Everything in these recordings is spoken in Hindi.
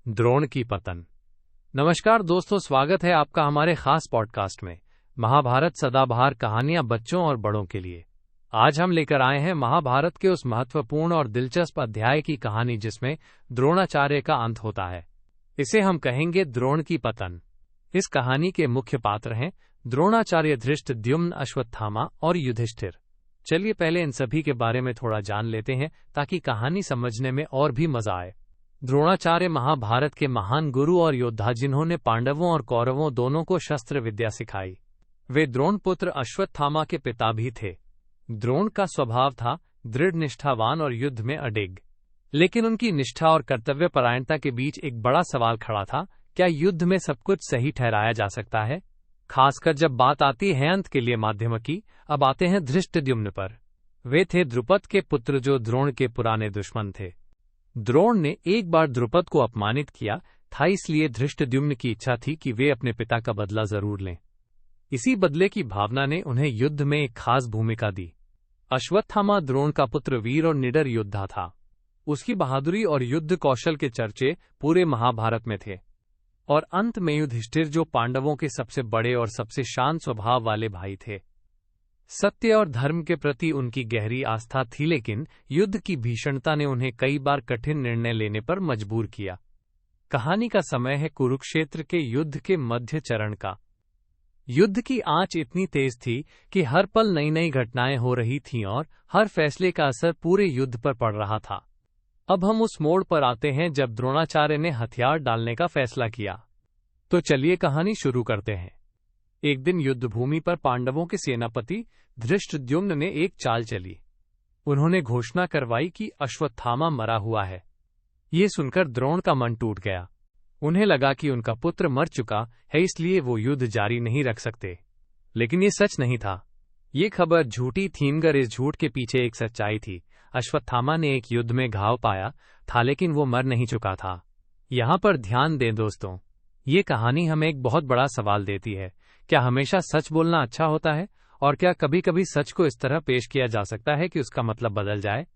द्रोण की पतन। नमस्कार दोस्तों, स्वागत है आपका हमारे खास पॉडकास्ट में महाभारत सदाबहार कहानियां बच्चों और बड़ों के लिए। आज हम लेकर आए हैं महाभारत के उस महत्वपूर्ण और दिलचस्प अध्याय की कहानी जिसमें द्रोणाचार्य का अंत होता है। इसे हम कहेंगे द्रोण की पतन। इस कहानी के मुख्य पात्र हैं द्रोणाचार्य, धृष्टद्युम्न, अश्वत्थामा और युधिष्ठिर। चलिए पहले इन सभी के बारे में थोड़ा जान लेते हैं ताकि कहानी समझने में और भी मजा आए। द्रोणाचार्य महाभारत के महान गुरु और योद्धा जिन्होंने पांडवों और कौरवों दोनों को शस्त्र विद्या सिखाई। वे द्रोण पुत्र अश्वत्थामा के पिता भी थे। द्रोण का स्वभाव था दृढ़, निष्ठावान और युद्ध में अडिग। लेकिन उनकी निष्ठा और कर्तव्यपरायणता के बीच एक बड़ा सवाल खड़ा था, क्या युद्ध में सब कुछ सही ठहराया जा सकता है, खासकर जब बात आती है अंत के लिए माध्यम की। अब आते हैं धृष्टद्युम्न पर। वे थे द्रुपद के पुत्र जो द्रोण के पुराने दुश्मन थे। द्रोण ने एक बार द्रुपद को अपमानित किया था, इसलिए धृष्टद्युम्न की इच्छा थी कि वे अपने पिता का बदला जरूर लें। इसी बदले की भावना ने उन्हें युद्ध में एक खास भूमिका दी। अश्वत्थामा द्रोण का पुत्र वीर और निडर योद्धा था। उसकी बहादुरी और युद्ध कौशल के चर्चे पूरे महाभारत में थे। और अंत में युधिष्ठिर जो पांडवों के सबसे बड़े और सबसे शांत स्वभाव वाले भाई थे। सत्य और धर्म के प्रति उनकी गहरी आस्था थी, लेकिन युद्ध की भीषणता ने उन्हें कई बार कठिन निर्णय लेने पर मजबूर किया। कहानी का समय है कुरुक्षेत्र के युद्ध के मध्य चरण का। युद्ध की आंच इतनी तेज थी कि हर पल नई नई घटनाएं हो रही थीं और हर फैसले का असर पूरे युद्ध पर पड़ रहा था। अब हम उस मोड़ पर आते हैं जब द्रोणाचार्य ने हथियार डालने का फैसला किया। तो चलिए कहानी शुरू करते हैं। एक दिन युद्ध भूमि पर पांडवों के सेनापति धृष्टद्युम्न ने एक चाल चली। उन्होंने घोषणा करवाई कि अश्वत्थामा मरा हुआ है। ये सुनकर द्रोण का मन टूट गया। उन्हें लगा कि उनका पुत्र मर चुका है, इसलिए वो युद्ध जारी नहीं रख सकते। लेकिन ये सच नहीं था। ये खबर झूठी थी, मगर इस झूठ के पीछे एक सच्चाई थी। अश्वत्थामा ने एक युद्ध में घाव पाया था, लेकिन वो मर नहीं चुका था। यहाँ पर ध्यान दें दोस्तों, ये कहानी हमें एक बहुत बड़ा सवाल देती है। क्या हमेशा सच बोलना अच्छा होता है, और क्या कभी कभी सच को इस तरह पेश किया जा सकता है कि उसका मतलब बदल जाए?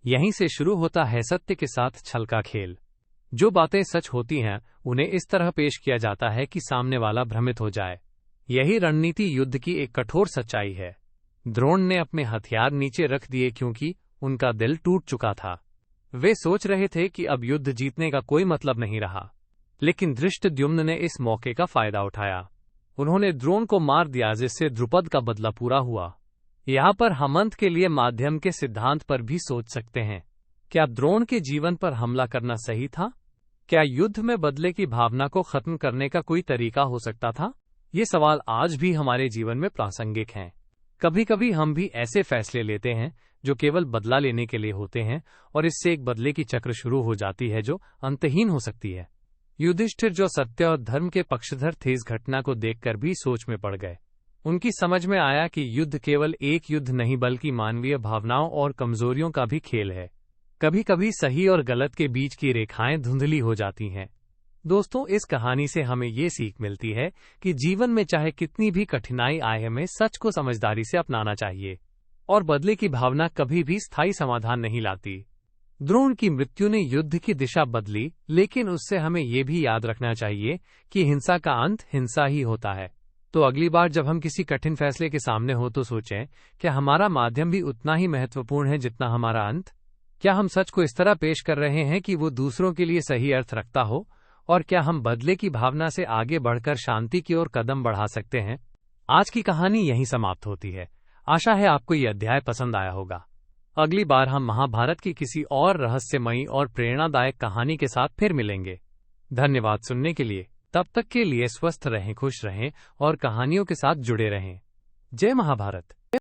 यहीं से शुरू होता है सत्य के साथ छल का खेल। जो बातें सच होती हैं उन्हें इस तरह पेश किया जाता है कि सामने वाला भ्रमित हो जाए। यही रणनीति युद्ध की एक कठोर सच्चाई है। द्रोण ने अपने हथियार नीचे रख दिए क्योंकि उनका दिल टूट चुका था। वे सोच रहे थे कि अब युद्ध जीतने का कोई मतलब नहीं रहा। लेकिन धृष्टद्युम्न ने इस मौके का फायदा उठाया। उन्होंने द्रोण को मार दिया, जिससे द्रुपद का बदला पूरा हुआ। यहाँ पर हम अंत के लिए माध्यम के सिद्धांत पर भी सोच सकते हैं। क्या द्रोण के जीवन पर हमला करना सही था? क्या युद्ध में बदले की भावना को खत्म करने का कोई तरीका हो सकता था? ये सवाल आज भी हमारे जीवन में प्रासंगिक हैं। कभी कभी हम भी ऐसे फैसले लेते हैं जो केवल बदला लेने के लिए होते हैं, और इससे एक बदले की चक्र शुरू हो जाती है जो अंतहीन हो सकती है। युधिष्ठिर जो सत्य और धर्म के पक्षधर थे, इस घटना को देखकर भी सोच में पड़ गए। उनकी समझ में आया कि युद्ध केवल एक युद्ध नहीं बल्कि मानवीय भावनाओं और कमजोरियों का भी खेल है। कभी कभी सही और गलत के बीच की रेखाएं धुंधली हो जाती हैं। दोस्तों, इस कहानी से हमें ये सीख मिलती है कि जीवन में चाहे कितनी भी कठिनाई आए, हमें सच को समझदारी से अपनाना चाहिए, और बदले की भावना कभी भी स्थायी समाधान नहीं लाती। द्रोण की मृत्यु ने युद्ध की दिशा बदली, लेकिन उससे हमें यह भी याद रखना चाहिए कि हिंसा का अंत हिंसा ही होता है। तो अगली बार जब हम किसी कठिन फैसले के सामने हो तो सोचें, क्या हमारा माध्यम भी उतना ही महत्वपूर्ण है जितना हमारा अंत? क्या हम सच को इस तरह पेश कर रहे हैं कि वो दूसरों के लिए सही अर्थ रखता हो, और क्या हम बदले की भावना से आगे बढ़कर शांति की ओर कदम बढ़ा सकते हैं? आज की कहानी यहीं समाप्त होती है। आशा है आपको ये अध्याय पसंद आया होगा। अगली बार हम महाभारत की किसी और रहस्यमयी और प्रेरणादायक कहानी के साथ फिर मिलेंगे। धन्यवाद सुनने के लिए। तब तक के लिए स्वस्थ रहें, खुश रहें और कहानियों के साथ जुड़े रहें। जय महाभारत।